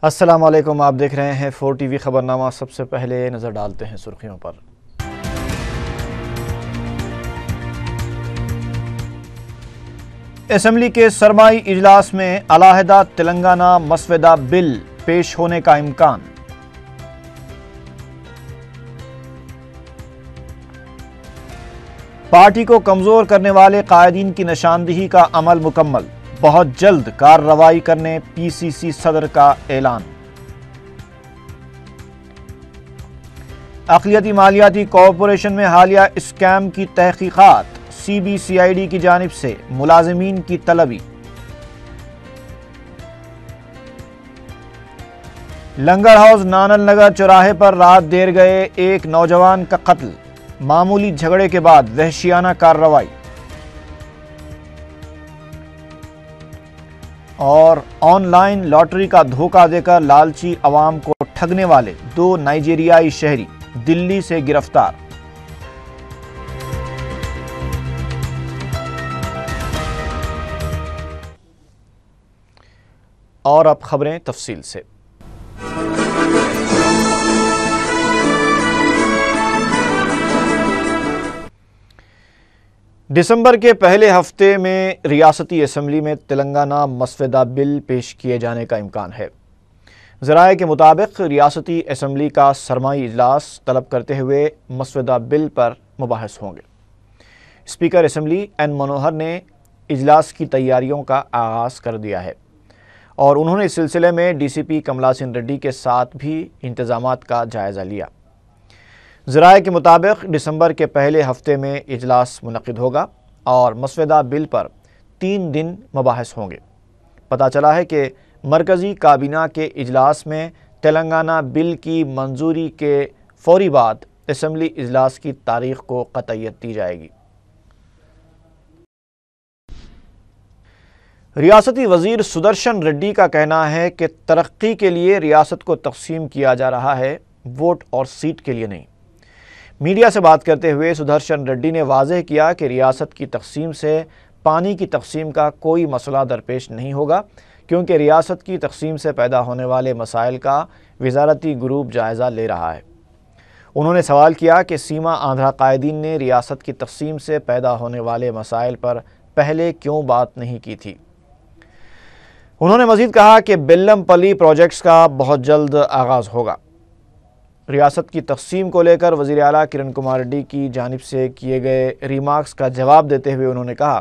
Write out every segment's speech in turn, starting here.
السلام علیکم، آپ دیکھ رہے ہیں 4 ٹی وی خبرنامہ۔ سب سے پہلے نظر ڈالتے ہیں سرخیوں پر۔ اسمبلی کے سرمائی اجلاس میں علیحدہ تلنگانہ مسودہ بل پیش ہونے کا امکان۔ پارٹی کو کمزور کرنے والے قائدین کی نشاندہی کا عمل مکمل، بہت جلد کارروائی کرنے پی سی سی صدر کا اعلان۔ اقلیتی مالیاتی کارپوریشن میں حالیہ اسکیم کی تحقیقات، C B C I D کی جانب سے ملازمین کی طلبی۔ لنگر ہاؤس نانل نگر چوراہے پر رات دیر گئے ایک نوجوان کا قتل، معمولی جھگڑے کے بعد وحشیانہ کارروائی۔ اور آن لائن لاٹری کا دھوکہ دے کر لالچی عوام کو ٹھگنے والے 2 نائجیریائی شہری دلی سے گرفتار۔ اور اب خبریں تفصیل سے۔ دسمبر کے پہلے ہفتے میں ریاستی اسمبلی میں تلنگانہ مسودہ بل پیش کیے جانے کا امکان ہے۔ ذرائع کے مطابق ریاستی اسمبلی کا سرمائی اجلاس طلب کرتے ہوئے مسودہ بل پر مباحث ہوں گے۔ اسپیکر اسمبلی این منوہر نے اجلاس کی تیاریوں کا آغاز کر دیا ہے اور انہوں نے اس سلسلے میں ڈی سی پی کملاسن ریڈی کے ساتھ بھی انتظامات کا جائزہ لیا۔ ذرائع کے مطابق دسمبر کے پہلے ہفتے میں اجلاس منعقد ہوگا اور مسودہ بل پر 3 دن مباحث ہوں گے۔ پتہ چلا ہے کہ مرکزی کابینہ کے اجلاس میں تلنگانہ بل کی منظوری کے فوری بعد اسمبلی اجلاس کی تاریخ کو قطعیت دی جائے گی۔ ریاستی وزیر سدرشن ریڈی کا کہنا ہے کہ ترقی کے لیے ریاست کو تقسیم کیا جا رہا ہے، ووٹ اور سیٹ کے لیے نہیں۔ میڈیا سے بات کرتے ہوئے سدرشن ریڈی نے واضح کیا کہ ریاست کی تقسیم سے پانی کی تقسیم کا کوئی مسئلہ درپیش نہیں ہوگا، کیونکہ ریاست کی تقسیم سے پیدا ہونے والے مسائل کا وزارتی گروپ جائزہ لے رہا ہے۔ انہوں نے سوال کیا کہ سیما آندھرا قائدین نے ریاست کی تقسیم سے پیدا ہونے والے مسائل پر پہلے کیوں بات نہیں کی تھی۔ انہوں نے مزید کہا کہ بیلم پلی پروجیکٹس کا بہت جلد آغاز ہوگا۔ ریاست کی تقسیم کو لے کر وزیر اعلیٰ کرن کمار ریڈی کی جانب سے کیے گئے ریمارکس کا جواب دیتے ہوئے انہوں نے کہا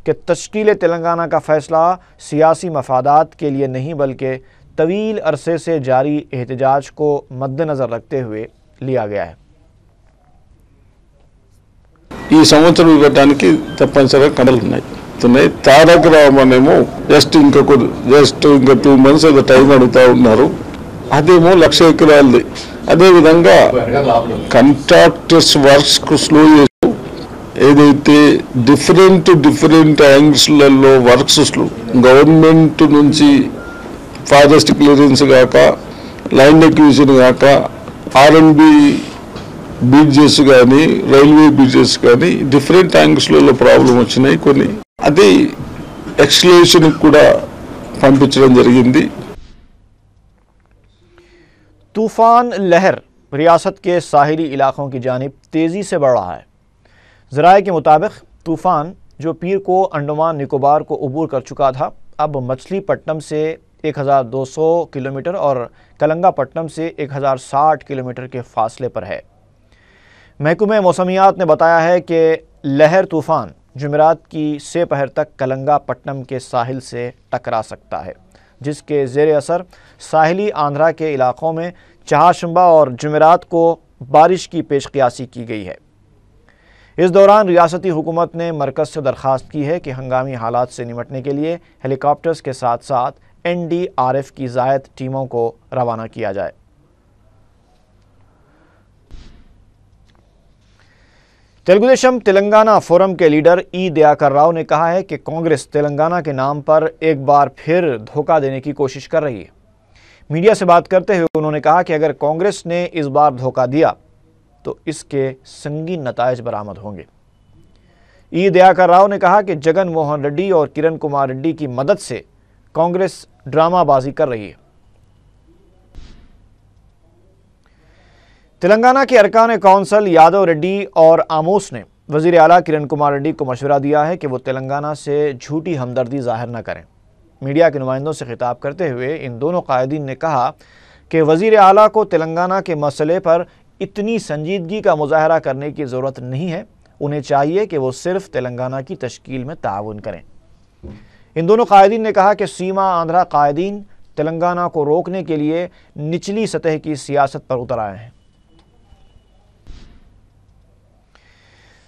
کہ تشکیل تلنگانہ کا فیصلہ سیاسی مفادات کے لیے نہیں بلکہ طویل عرصے سے جاری احتجاج کو مد نظر رکھتے ہوئے لیا گیا ہے۔ ఈ సంవత్సరం ఇవ్వడానికి తప్పనిసరిగా కమలు ఉన్నాయి తారక రామనేమో జస్ట్ ఇంకా 2 months అది టైం అడుగుతా ఉన్నారు, అదేమో 1,00,000 ఎకరాలది। అదేవిధంగా కాంట్రాక్టర్స్ వర్క్స్ కు స్లో చేస్తూ ఏదైతే డిఫరెంట్ యాంగిల్స్లలో వర్క్స్ గవర్నమెంట్ నుంచి ఫారెస్ట్ క్లియరెన్స్ కాక ల్యాండ్ ఎక్విజిషన్ కాక R&B బ్రిడ్జెస్ కానీ రైల్వే బ్రిడ్జెస్ కానీ డిఫరెంట్ యాంగిల్స్లలో ప్రాబ్లం వచ్చినాయి కొన్ని, అది ఎక్స్లేషన్ కూడా పంపించడం జరిగింది। طوفان لہر ریاست کے ساحلی علاقوں کی جانب تیزی سے بڑھ رہا ہے۔ ذرائع کے مطابق طوفان جو پیر کو انڈمان نکوبار کو عبور کر چکا تھا، اب مچھلی پٹنم سے 1200 کلومیٹر اور کلنگا پٹنم سے 1060 کلومیٹر کے فاصلے پر ہے۔ محکمہ موسمیات نے بتایا ہے کہ لہر طوفان جمعرات کی سے پہر تک کلنگا پٹنم کے ساحل سے ٹکرا سکتا ہے، جس کے زیر اثر ساحلی آندھرا کے علاقوں میں چہارشنبہ اور جمعرات کو بارش کی پیش قیاسی کی گئی ہے۔ اس دوران ریاستی حکومت نے مرکز سے درخواست کی ہے کہ ہنگامی حالات سے نمٹنے کے لیے ہیلی کاپٹرز کے ساتھ ساتھ NDRF کی زائد ٹیموں کو روانہ کیا جائے۔ تلگو دیشم تلنگانہ فورم کے لیڈر ای دیاکر راؤ نے کہا ہے کہ کانگریس تلنگانہ کے نام پر ایک بار پھر دھوکہ دینے کی کوشش کر رہی ہے۔ میڈیا سے بات کرتے ہوئے انہوں نے کہا کہ اگر کانگریس نے اس بار دھوکہ دیا تو اس کے سنگین نتائج برآمد ہوں گے۔ ای دیاکر راؤ نے کہا کہ جگن موہن ریڈی اور کرن کمار ریڈی کی مدد سے کانگریس ڈرامہ بازی کر رہی ہے۔ تلنگانہ کے ارکان کونسل یادو ریڈی اور آموس نے وزیر اعلیٰ کرن کمار ریڈی کو مشورہ دیا ہے کہ وہ تلنگانہ سے جھوٹی ہمدردی ظاہر نہ کریں۔ میڈیا کے نمائندوں سے خطاب کرتے ہوئے ان دونوں قائدین نے کہا کہ وزیر اعلیٰ کو تلنگانہ کے مسئلے پر اتنی سنجیدگی کا مظاہرہ کرنے کی ضرورت نہیں ہے، انہیں چاہیے کہ وہ صرف تلنگانہ کی تشکیل میں تعاون کریں۔ ان دونوں قائدین نے کہا کہ سیما آندھرا قائدین تلنگانہ کو روکنے کے لیے نچلی سطح کی سیاست پر اتر آئے ہیں۔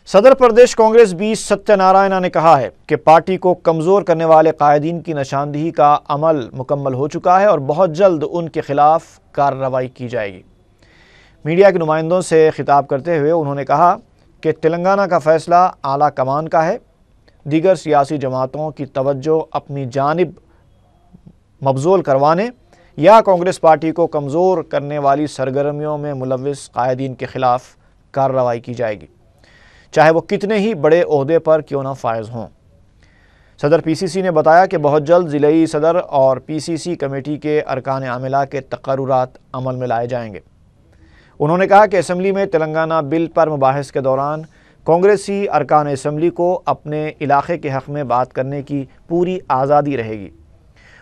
صدر پردیش کانگریس بی ستیہ نارائنا نے کہا ہے کہ پارٹی کو کمزور کرنے والے قائدین کی نشاندہی کا عمل مکمل ہو چکا ہے اور بہت جلد ان کے خلاف کارروائی کی جائے گی۔ میڈیا کے نمائندوں سے خطاب کرتے ہوئے انہوں نے کہا کہ تلنگانہ کا فیصلہ اعلیٰ کمان کا ہے، دیگر سیاسی جماعتوں کی توجہ اپنی جانب مبذول کروانے یا کانگریس پارٹی کو کمزور کرنے والی سرگرمیوں میں ملوث قائدین کے خلاف کارروائی کی جائے گی، چاہے وہ کتنے ہی بڑے عہدے پر کیوں نہ فائز ہوں۔ صدر پی سی سی نے بتایا کہ بہت جلد ضلعی صدر اور پی سی سی کمیٹی کے ارکان عاملہ کے تقررات عمل میں لائے جائیں گے۔ انہوں نے کہا کہ اسمبلی میں تلنگانہ بل پر مباحث کے دوران کانگریسی ارکان اسمبلی کو اپنے علاقے کے حق میں بات کرنے کی پوری آزادی رہے گی۔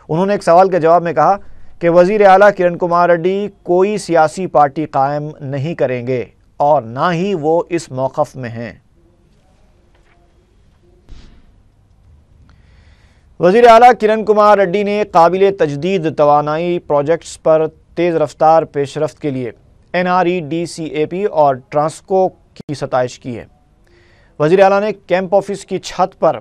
انہوں نے ایک سوال کے جواب میں کہا کہ وزیر اعلیٰ کرن کمار ریڈی کوئی سیاسی پارٹی قائم نہیں کریں گے اور نہ ہی وہ اس موقف میں ہیں۔ وزیر اعلیٰ کرن کمار ریڈی نے قابل تجدید توانائی پروجیکٹس پر تیز رفتار پیش رفت کے لیے NREDCAP اور ٹرانسکو کی ستائش کی ہے۔ وزیر اعلیٰ نے کیمپ آفس کی چھت پر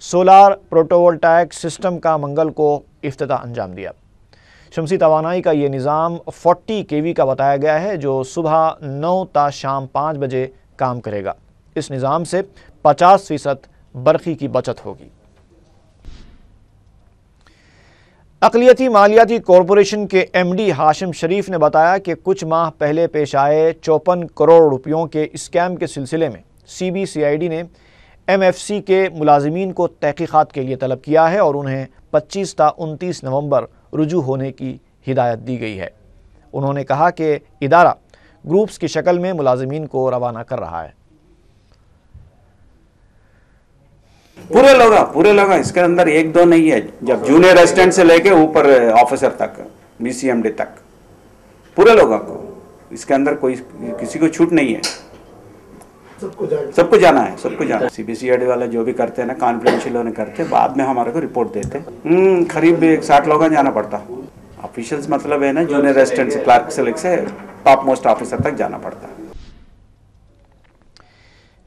سولار پروٹوولٹائک سسٹم کا منگل کو افتتاح انجام دیا۔ شمسی توانائی کا یہ نظام 40 kV کا بتایا گیا ہے جو صبح 9 تا شام 5 بجے کام کرے گا۔ اس نظام سے 50% برقی کی بچت ہوگی۔ اقلیتی مالیاتی کارپوریشن کے MD ہاشم شریف نے بتایا کہ کچھ ماہ پہلے پیش آئے 54 کروڑ روپیوں کے اسکیم کے سلسلے میں CBCID نے MFC کے ملازمین کو تحقیقات کے لیے طلب کیا ہے اور انہیں 25 تا 29 نومبر رجوع ہونے کی ہدایت دی گئی ہے۔ انہوں نے کہا کہ ادارہ گروپس کی شکل میں ملازمین کو روانہ کر رہا ہے۔ پورے لوگ اس کے اندر ایک دو نہیں ہے، جب جونیئر اسسٹنٹ سے لے کے اوپر آفیسر تک BCMD تک پورے لوگوں کو اس کے اندر کوئی کسی کو چھوٹ نہیں ہے، سب کو جانا ہے، سب کو جانا ہے۔ CBCID والے جو بھی کرتے ہیں نا کانفیڈینشیل ہونے کرتے بعد میں ہمارے کو رپورٹ دیتے، قریب 60 لوگوں جانا پڑتا۔ آفیشلز مطلب ہے نا جونیئر اسسٹنٹ سے کلرک سے لے سے ٹاپ موسٹ آفیسر تک جانا پڑتا۔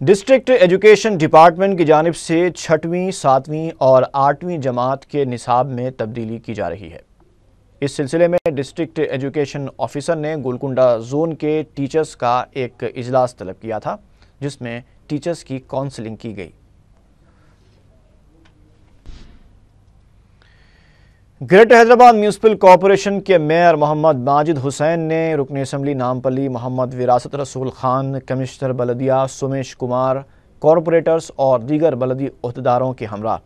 ڈسٹرکٹ ایجوکیشن ڈپارٹمنٹ کی جانب سے 6ویں، 7ویں اور 8ویں جماعت کے نصاب میں تبدیلی کی جا رہی ہے۔ اس سلسلے میں ڈسٹرکٹ ایجوکیشن آفیسر نے گولکنڈہ زون کے ٹیچرز کا ایک اجلاس طلب کیا تھا جس میں ٹیچرز کی کونسلنگ کی گئی۔ گریٹر حیدرآباد میونسپل کارپوریشن کے میئر محمد ماجد حسین نے رکن اسمبلی نامپلی محمد وراثت رسول خان، کمشنر بلدیہ سومیش کمار، کارپوریٹرز اور دیگر بلدی عہدیداروں کے ہمراہ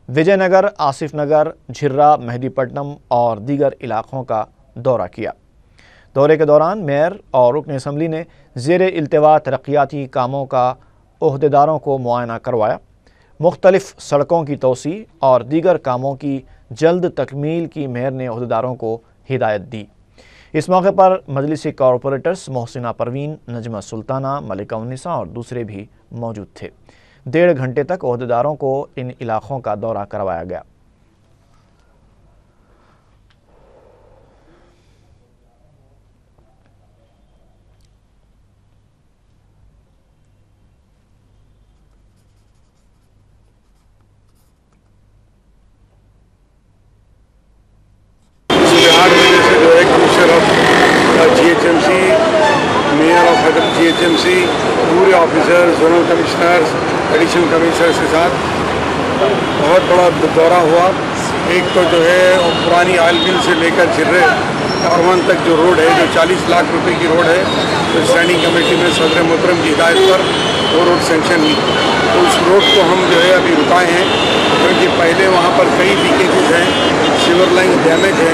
وجے نگر، آصف نگر، جھرہ، مہدی پٹنم اور دیگر علاقوں کا دورہ کیا۔ دورے کے دوران میئر اور رکن اسمبلی نے زیر التواء ترقیاتی کاموں کا عہدیداروں کو معائنہ کروایا، مختلف سڑکوں کی توسیع اور دیگر کاموں کی جلد تکمیل کی میئر نے عہدیداروں کو ہدایت دی۔ اس موقع پر مجلسی کارپوریٹرز محسنہ پروین، نجمہ سلطانہ، ملکہ النساء اور دوسرے بھی موجود تھے۔ 1.5 گھنٹے تک عہدیداروں کو ان علاقوں کا دورہ کروایا گیا۔ GHMC پورے officer, zonal commissioners, additional commissioners کے ساتھ بہت بڑا دورہ ہوا۔ ایک تو جو ہے پرانی آئل مل سے لے کر جھرے کاروان تک جو روڈ ہے، جو 40 لاکھ روپے کی روڈ ہے، تو اسٹینڈنگ کمیٹی میں صدر محترم کی ہدایت پر وہ روڈ سینکشن ہوئی۔ تو اس روڈ کو ہم جو ہے ابھی رکائے ہیں کیونکہ پہلے وہاں پر کئی لیکیجز ہیں، سیور لائن ڈیمیج ہے۔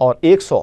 100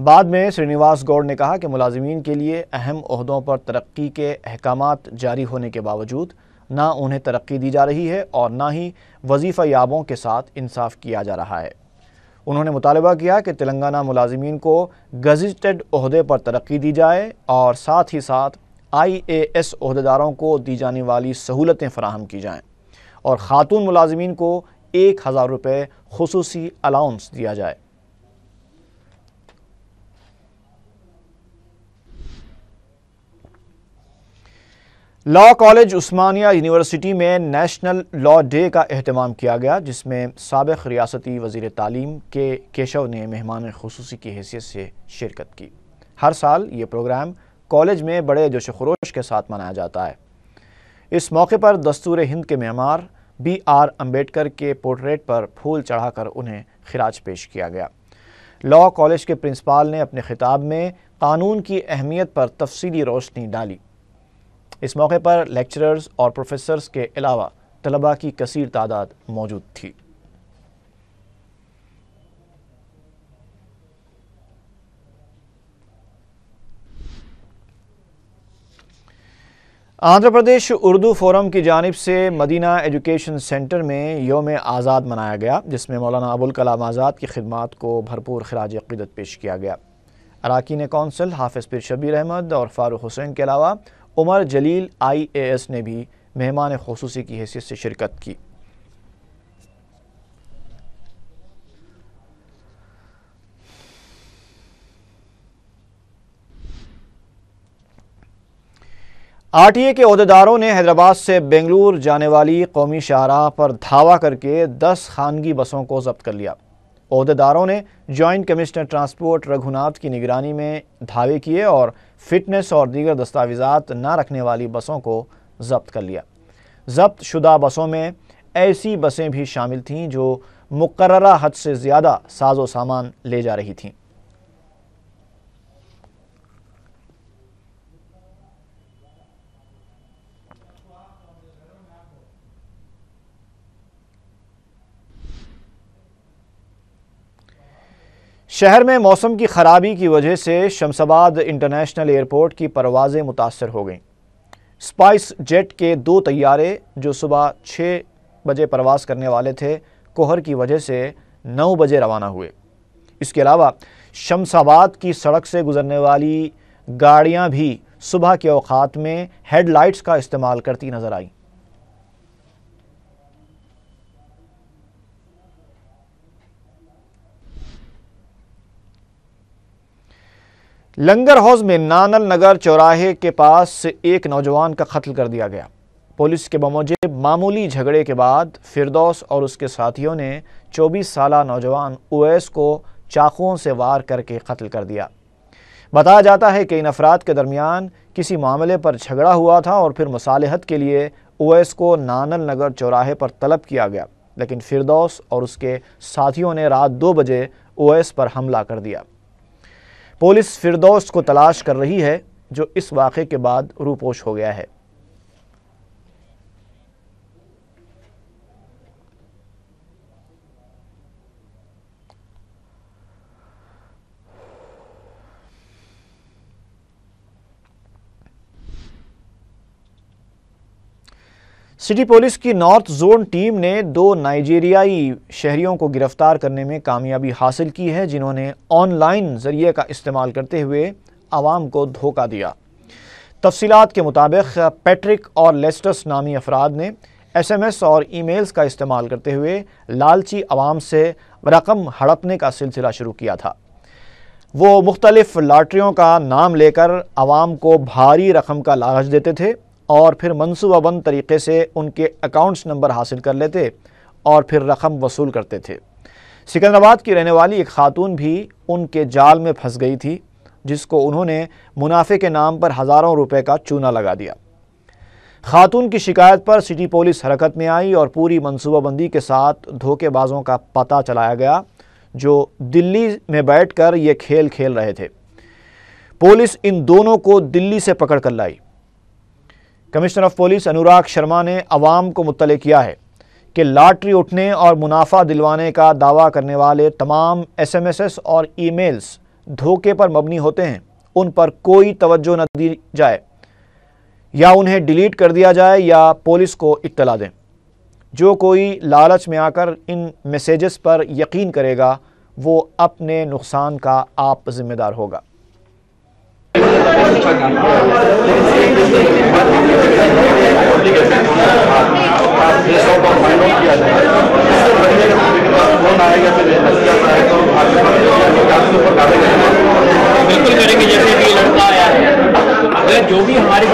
بعد میں سرینیواس گوڑ نے کہا کہ ملازمین کے لیے اہم عہدوں پر ترقی کے احکامات جاری ہونے کے باوجود نہ انہیں ترقی دی جا رہی ہے اور نہ ہی وظیفہ یابوں کے ساتھ انصاف کیا جا رہا ہے۔ انہوں نے مطالبہ کیا کہ تلنگانہ ملازمین کو گزٹڈ عہدے پر ترقی دی جائے اور ساتھ ہی ساتھ IAS عہدیداروں کو دی جانے والی سہولتیں فراہم کی جائیں اور خاتون ملازمین کو 1000 روپے خصوصی الاؤنس دیا جائے۔ لاء کالج عثمانیہ یونیورسٹی میں نیشنل لاء ڈے کا اہتمام کیا گیا، جس میں سابق ریاستی وزیر تعلیم کے کیشو نے مہمان خصوصی کی حیثیت سے شرکت کی۔ ہر سال یہ پروگرام کالج میں بڑے جوش و خروش کے ساتھ منایا جاتا ہے۔ اس موقع پر دستور ہند کے معمار BR امبیڈکر کے پورٹریٹ پر پھول چڑھا کر انہیں خراج پیش کیا گیا۔ لاء کالج کے پرنسپال نے اپنے خطاب میں قانون کی اہمیت پر تفصیلی روشنی ڈالی۔ اس موقع پر لیکچررز اور پروفیسرز کے علاوہ طلباء کی کثیر تعداد موجود تھی۔ آندھرا پردیش اردو فورم کی جانب سے مدینہ ایجوکیشن سینٹر میں یوم آزاد منایا گیا، جس میں مولانا ابوالکلام آزاد کی خدمات کو بھرپور خراج عقیدت پیش کیا گیا۔ اراکین کونسل حافظ پیر شبیر احمد اور فاروق حسین کے علاوہ عمر جلیل IAS نے بھی مہمان خصوصی کی حیثیت سے شرکت کی۔ RTA کے عہدیداروں نے حیدرآباد سے بنگلور جانے والی قومی شاہراہ پر دھاوا کر کے 10 خانگی بسوں کو ضبط کر لیا۔ عہدیداروں نے جوائنٹ کمشنر ٹرانسپورٹ رگھوناتھ کی نگرانی میں دھاوے کیے اور فٹنس اور دیگر دستاویزات نہ رکھنے والی بسوں کو ضبط کر لیا۔ ضبط شدہ بسوں میں ایسی بسیں بھی شامل تھیں جو مقررہ حد سے زیادہ ساز و سامان لے جا رہی تھیں۔ شہر میں موسم کی خرابی کی وجہ سے شمس آباد انٹرنیشنل ایئرپورٹ کی پروازیں متاثر ہو گئیں۔ اسپائس جیٹ کے 2 طیارے جو صبح 6 بجے پرواز کرنے والے تھے، کوہر کی وجہ سے 9 بجے روانہ ہوئے۔ اس کے علاوہ شمس آباد کی سڑک سے گزرنے والی گاڑیاں بھی صبح کے اوقات میں ہیڈ لائٹس کا استعمال کرتی نظر آئیں۔ لنگر ہاؤس میں نانل نگر چوراہے کے پاس ایک نوجوان کا قتل کر دیا گیا۔ پولیس کے بموجب معمولی جھگڑے کے بعد فردوس اور اس کے ساتھیوں نے 24 سالہ نوجوان اویس کو چاقوؤں سے وار کر کے قتل کر دیا۔ بتایا جاتا ہے کہ ان افراد کے درمیان کسی معاملے پر جھگڑا ہوا تھا اور پھر مصالحت کے لیے اویس کو نانل نگر چوراہے پر طلب کیا گیا، لیکن فردوس اور اس کے ساتھیوں نے رات 2 بجے اویس پر حملہ کر دیا۔ پولیس فردوس کو تلاش کر رہی ہے، جو اس واقعے کے بعد روپوش ہو گیا ہے۔ سٹی پولیس کی نارتھ زون ٹیم نے 2 نائجیریائی شہریوں کو گرفتار کرنے میں کامیابی حاصل کی ہے، جنہوں نے آن لائن ذریعے کا استعمال کرتے ہوئے عوام کو دھوکہ دیا۔ تفصیلات کے مطابق پیٹرک اور لیسٹس نامی افراد نے SMS اور ای میلز کا استعمال کرتے ہوئے لالچی عوام سے رقم ہڑپنے کا سلسلہ شروع کیا تھا۔ وہ مختلف لاٹریوں کا نام لے کر عوام کو بھاری رقم کا لالچ دیتے تھے اور پھر منصوبہ بند طریقے سے ان کے اکاؤنٹس نمبر حاصل کر لیتے اور پھر رقم وصول کرتے تھے۔ سکندرآباد کی رہنے والی ایک خاتون بھی ان کے جال میں پھنس گئی تھی، جس کو انہوں نے منافع کے نام پر ہزاروں روپے کا چونا لگا دیا۔ خاتون کی شکایت پر سٹی پولیس حرکت میں آئی اور پوری منصوبہ بندی کے ساتھ دھوکے بازوں کا پتہ چلایا گیا، جو دلی میں بیٹھ کر یہ کھیل کھیل رہے تھے۔ پولیس ان دونوں کو دلی سے پکڑ کر لائی۔ Commissioner of police Anurag Sharma نے عوام کو مطلع کیا ہے کہ لاٹری اٹھنے اور منافع دلوانے کا دعویٰ کرنے والے تمام SMS اور ای میلز دھوکے پر مبنی ہوتے ہیں ان پر کوئی توجہ نہ دی جائے، یا انہیں ڈیلیٹ کر دیا جائے یا پولیس کو اطلاع دیں۔ جو کوئی لالچ میں آ کر ان میسیجز پر یقین کرے گا وہ اپنے نقصان کا آپ ذمہ دار ہوگا۔ بالکل کریں گے، جیسے بھی لڑکا آیا ہے اگر جو بھی ہمارے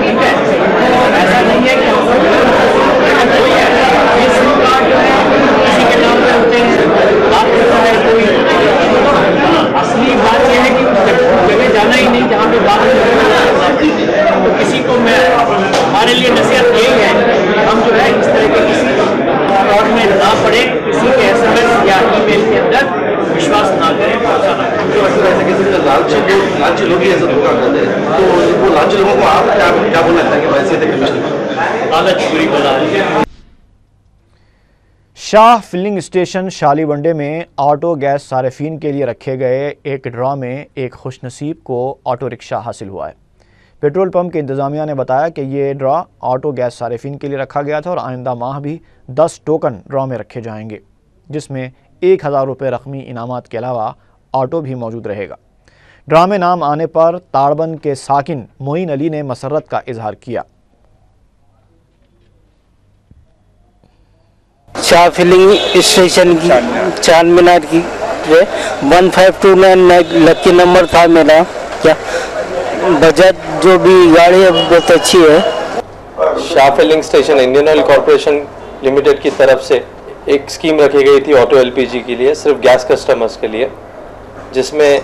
ٹھیک ہے، ایسا نہیں ہے کہ یہ سم کارڈ جو ہے کسی کے نام پہ ہوتے ہیں، آپ کوئی اصلی بات یہ ہے کہ جگہ جانا ہی نہیں جہاں پہ بات تو کسی کو میں ہمارے لیے نصیحت یہی ہے کہ ہم جو ہے اس طرح کے کسی فراڈ میں نہ پڑے، کسی کے ایس ایم ایس یا ای میل کے اندر وشواس نہ کریں، بھروسہ نہ کریں۔ لالچی لوگ ہی ایسا دھوکہ کرتے ہیں، تو وہ لالچی لوگوں کو آپ کیا بولنا چاہیں گے ویسے لالچ بری بلا ہے۔ شاہ فلنگ اسٹیشن شالی ونڈے میں آٹو گیس صارفین کے لیے رکھے گئے ایک ڈرا میں ایک خوش نصیب کو آٹو رکشہ حاصل ہوا ہے۔ پیٹرول پمپ کے انتظامیہ نے بتایا کہ یہ ڈرا آٹو گیس صارفین کے لیے رکھا گیا تھا اور آئندہ ماہ بھی 10 ٹوکن ڈرا میں رکھے جائیں گے، جس میں 1000 روپے رقمی انعامات کے علاوہ آٹو بھی موجود رہے گا۔ ڈرا میں نام آنے پر تاڑبند کے ساکن معین علی نے مسرت کا اظہار کیا۔ شاہ فلنگ اسٹیشن کی چار مینار کی 1529 لکی نمبر تھا میرا، کیا بجٹ جو بھی گاڑی ہے بہت اچھی ہے۔ Shah filling station Indian Oil Corporation Limited کی طرف سے ایک اسکیم رکھی گئی تھی آٹو ایل پی جی کے لیے، صرف گیس کسٹمرز کے لیے، جس میں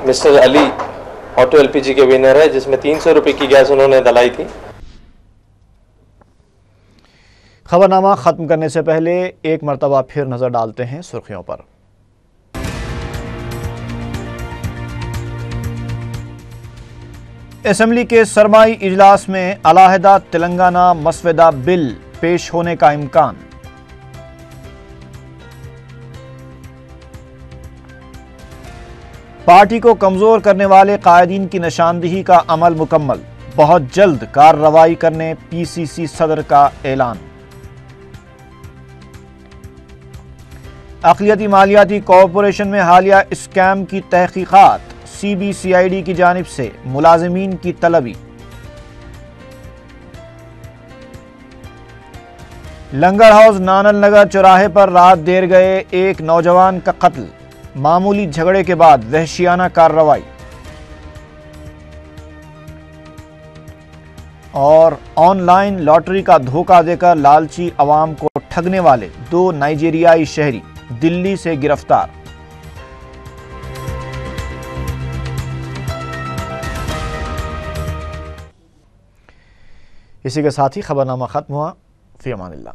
مسٹر علی آٹو ایل پی جی کے ونر ہے، جس میں 300 روپے کی گیس انہوں نے دلائی تھی۔ خبرنامہ ختم کرنے سے پہلے ایک مرتبہ پھر نظر ڈالتے ہیں سرخیوں پر۔ اسمبلی کے سرمائی اجلاس میں علیحدہ تلنگانہ مسودہ بل پیش ہونے کا امکان۔ پارٹی کو کمزور کرنے والے قائدین کی نشاندہی کا عمل مکمل، بہت جلد کارروائی کرنے پی سی سی صدر کا اعلان۔ اقلیتی مالیاتی کارپوریشن میں حالیہ اسکیم کی تحقیقات، C B C I D کی جانب سے ملازمین کی طلبی۔ لنگر ہاؤس نانل نگر چوراہے پر رات دیر گئے ایک نوجوان کا قتل، معمولی جھگڑے کے بعد وحشیانہ کارروائی۔ اور آن لائن لاٹری کا دھوکہ دے کر لالچی عوام کو ٹھگنے والے 2 نائجیریائی شہری دلی سے گرفتار۔ اسی کے ساتھ ہی خبرنامہ ختم ہوا۔ فی امان اللہ۔